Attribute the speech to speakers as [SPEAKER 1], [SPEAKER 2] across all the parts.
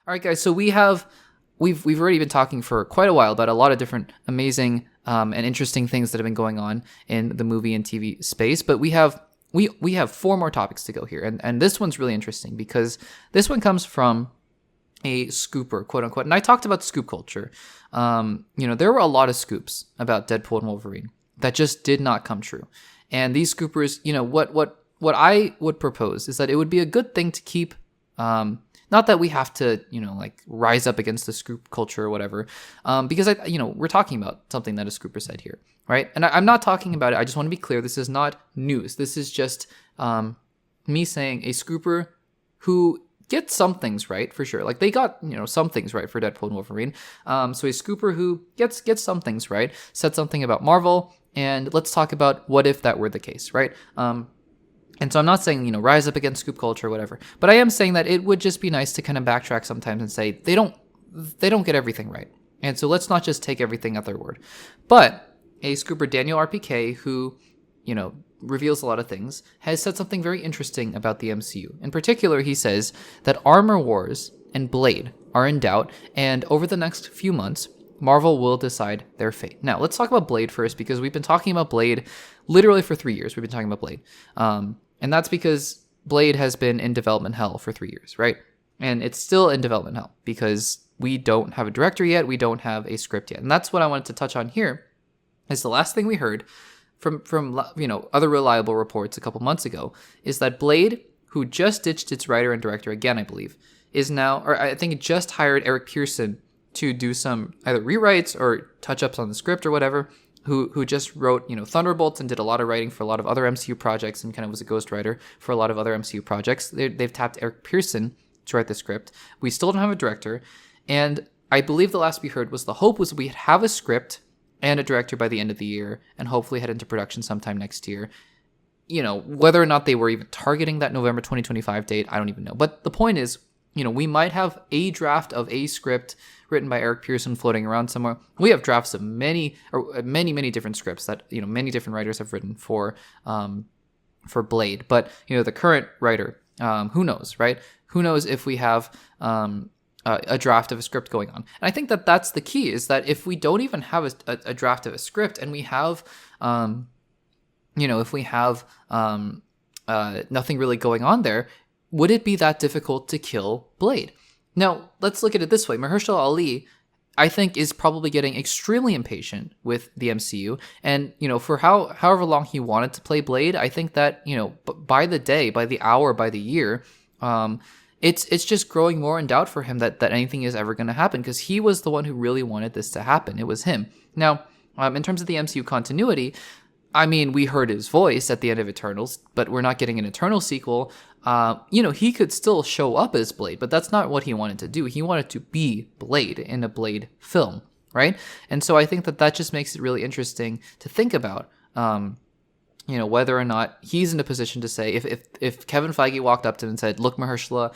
[SPEAKER 1] All right, guys. So we've already been talking for quite a while about a lot of different amazing and interesting things that have been going on in the movie and TV space, but we have 4 more topics to go here, and this one's really interesting because this one comes from a scooper, quote unquote. And I talked about scoop culture. There were a lot of scoops about Deadpool and Wolverine that just did not come true. And these scoopers, what I would propose is that it would be a good thing to keep, not that we have to, rise up against the scoop culture or whatever, because we're talking about something that a scooper said here, right? And I'm not talking about it. I just want to be clear. This is not news. This is just me saying a scooper who gets some things right for sure. Like they got, some things right for Deadpool and Wolverine. So a scooper who gets some things right, said something about Marvel, and let's talk about what if that were the case, right? And so I'm not saying, rise up against scoop culture or whatever, but I am saying that it would just be nice to kind of backtrack sometimes and say they don't get everything right. And so let's not just take everything at their word. But a scooper, Daniel RPK, who, reveals a lot of things, has said something very interesting about the MCU. In particular, he says that Armor Wars and Blade are in doubt, and over the next few months, Marvel will decide their fate. Now, let's talk about Blade first, because we've been talking about Blade literally for 3 years. We've been talking about Blade. And that's because Blade has been in development hell for 3 years, right? And it's still in development hell because we don't have a director yet. We don't have a script yet. And that's what I wanted to touch on here, is the last thing we heard from other reliable reports a couple months ago is that Blade, who just ditched its writer and director again, I believe, is now, or I think it just hired Eric Pearson to do some either rewrites or touch-ups on the script or whatever, who just wrote, Thunderbolts and did a lot of writing for a lot of other MCU projects and kind of was a ghostwriter for a lot of other MCU projects. They've tapped Eric Pearson to write the script. We still don't have a director. And I believe the last we heard was the hope was we'd have a script and a director by the end of the year and hopefully head into production sometime next year. Whether or not they were even targeting that November 2025 date, I don't even know. But the point is, we might have a draft of a script written by Eric Pearson floating around somewhere. We have drafts of many different scripts that, many different writers have written for Blade. But, the current writer, who knows, right? Who knows if we have a draft of a script going on. And I think that that's the key, is that if we don't even have a draft of a script and we have, if we have nothing really going on there, would it be that difficult to kill Blade? Now, let's look at it this way. Mahershala Ali, I think, is probably getting extremely impatient with the MCU. And, for however long he wanted to play Blade, I think that, by the day, by the hour, by the year, it's just growing more in doubt for him that anything is ever going to happen, because he was the one who really wanted this to happen. It was him. Now, in terms of the MCU continuity, I mean, we heard his voice at the end of Eternals, but we're not getting an Eternal sequel. He could still show up as Blade, but that's not what he wanted to do. He wanted to be Blade in a Blade film, right? And so I think that just makes it really interesting to think about, whether or not he's in a position to say, if Kevin Feige walked up to him and said, look, Mahershala,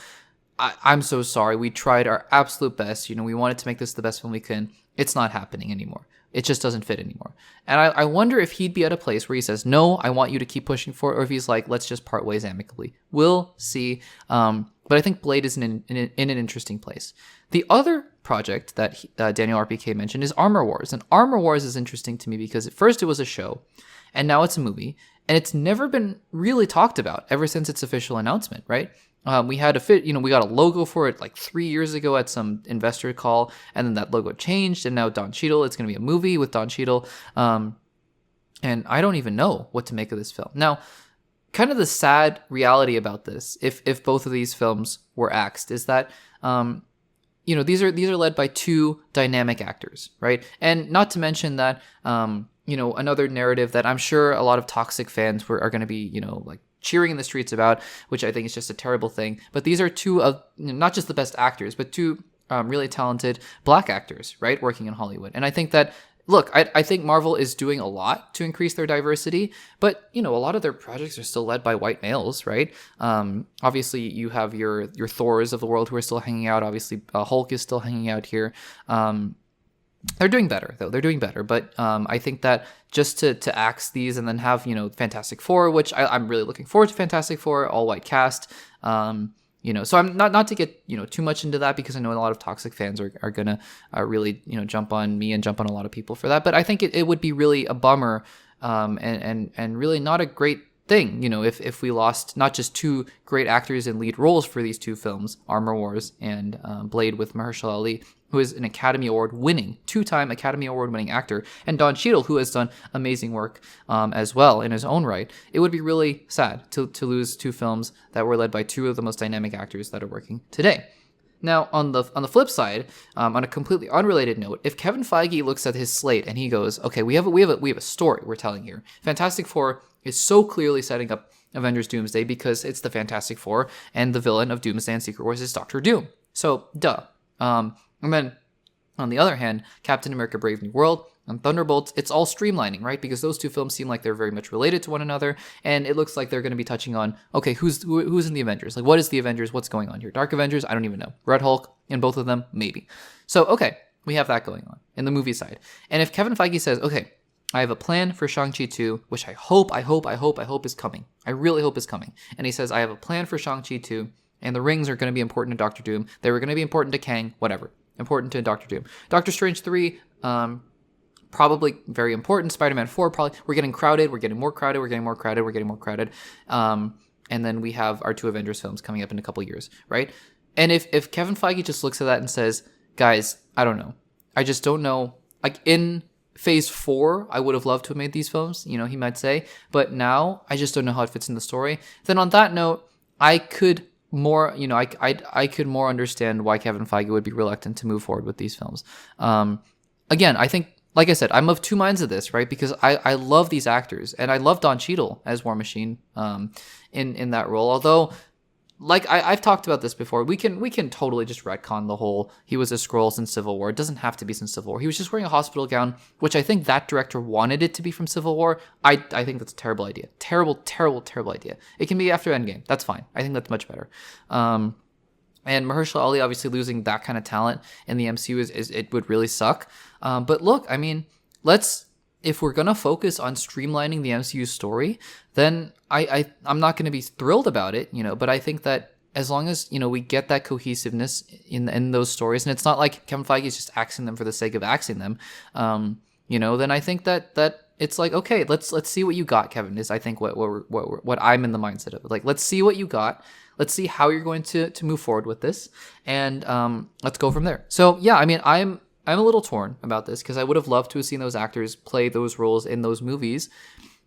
[SPEAKER 1] I'm so sorry. We tried our absolute best. We wanted to make this the best film we can. It's not happening anymore. It just doesn't fit anymore. And I wonder if he'd be at a place where he says, no, I want you to keep pushing for it, or if he's like, let's just part ways amicably. We'll see. But I think Blade is in an interesting place. The other project that Daniel RPK mentioned is Armor Wars. And Armor Wars is interesting to me because at first it was a show, and now it's a movie. And it's never been really talked about ever since its official announcement, right? We had we got a logo for it like 3 years ago at some investor call, and then that logo changed, and now Don Cheadle, it's going to be a movie with Don Cheadle. And I don't even know what to make of this film. Now, kind of the sad reality about this, if both of these films were axed, is that, these are led by two dynamic actors, right? And not to mention that, another narrative that I'm sure a lot of toxic fans are going to be, cheering in the streets about, which I think is just a terrible thing. But these are two of, not just the best actors, but two really talented black actors, right, working in Hollywood. And I think that, look, I think Marvel is doing a lot to increase their diversity, but, a lot of their projects are still led by white males, right? Obviously, you have your Thors of the world who are still hanging out. Obviously, Hulk is still hanging out here. They're doing better, though. They're doing better. But I think that just to axe these and then have, Fantastic Four, which I'm really looking forward to Fantastic Four, all-white cast, So I'm not to get, too much into that, because I know a lot of toxic fans are going to really, jump on me and jump on a lot of people for that. But I think it would be really a bummer and really not a great thing, if we lost not just two great actors in lead roles for these two films, Armor Wars and Blade, with Mahershala Ali, who is an two-time Academy Award winning actor, and Don Cheadle, who has done amazing work as well in his own right. It would be really sad to lose two films that were led by two of the most dynamic actors that are working today. Now, on the flip side, on a completely unrelated note, if Kevin Feige looks at his slate and he goes, okay, we have a story we're telling here. Fantastic Four is so clearly setting up Avengers Doomsday because it's the Fantastic Four, and the villain of Doomsday and Secret Wars is Doctor Doom. So, duh. And then, on the other hand, Captain America Brave New World and Thunderbolts, it's all streamlining, right? Because those two films seem like they're very much related to one another, and it looks like they're going to be touching on, okay, who's in the Avengers? Like, what is the Avengers? What's going on here? Dark Avengers? I don't even know. Red Hulk in both of them? Maybe. So, okay, we have that going on in the movie side. And if Kevin Feige says, okay, I have a plan for Shang-Chi 2, which I hope is coming. I really hope is coming. And he says, I have a plan for Shang-Chi 2, and the rings are going to be important to Doctor Doom. They were going to be important to Kang, whatever. Important to Doctor Doom. Doctor Strange 3, probably very important. Spider-Man 4, probably. We're getting crowded. We're getting more crowded. And then we have our two Avengers films coming up in a couple years, right? And if Kevin Feige just looks at that and says, guys, I don't know. I just don't know. Like, in Phase 4, I would have loved to have made these films, he might say. But now, I just don't know how it fits in the story. Then on that note, I could more, I could more understand why Kevin Feige would be reluctant to move forward with these films. Again, I think, like I said, I'm of two minds of this, right? Because I love these actors, and I love Don Cheadle as War Machine in that role. Although, like I've talked about this before, we can totally just retcon the whole he was a Skrull since Civil War. It doesn't have to be since Civil War. He was just wearing a hospital gown, which I think that director wanted it to be from Civil War. I think that's a terrible idea. Terrible idea. It can be after Endgame. That's fine. I think that's much better. And Mahershala Ali, obviously losing that kind of talent in the MCU is it would really suck. But look, I mean, if we're gonna focus on streamlining the MCU story, then I'm not gonna be thrilled about it, But I think that as long as we get that cohesiveness in those stories, and it's not like Kevin Feige is just axing them for the sake of axing them, then I think that it's like, okay, let's see what you got, Kevin. Is I think what I'm in the mindset of. Like, let's see what you got. Let's see how you're going to move forward with this, and let's go from there. So yeah, I mean, I'm a little torn about this because I would have loved to have seen those actors play those roles in those movies,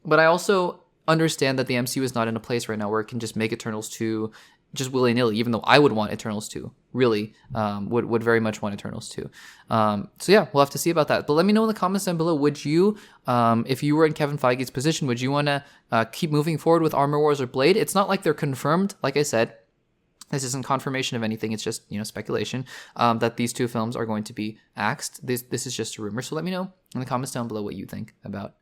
[SPEAKER 1] but I also understand that the MCU is not in a place right now where it can just make Eternals 2 just willy-nilly, even though I would want Eternals 2, really, would very much want Eternals 2. So yeah, we'll have to see about that. But let me know in the comments down below, would you, if you were in Kevin Feige's position, would you want to keep moving forward with Armor Wars or Blade? It's not like they're confirmed, like I said. This isn't confirmation of anything. It's just, speculation that these two films are going to be axed. This is just a rumor. So let me know in the comments down below what you think about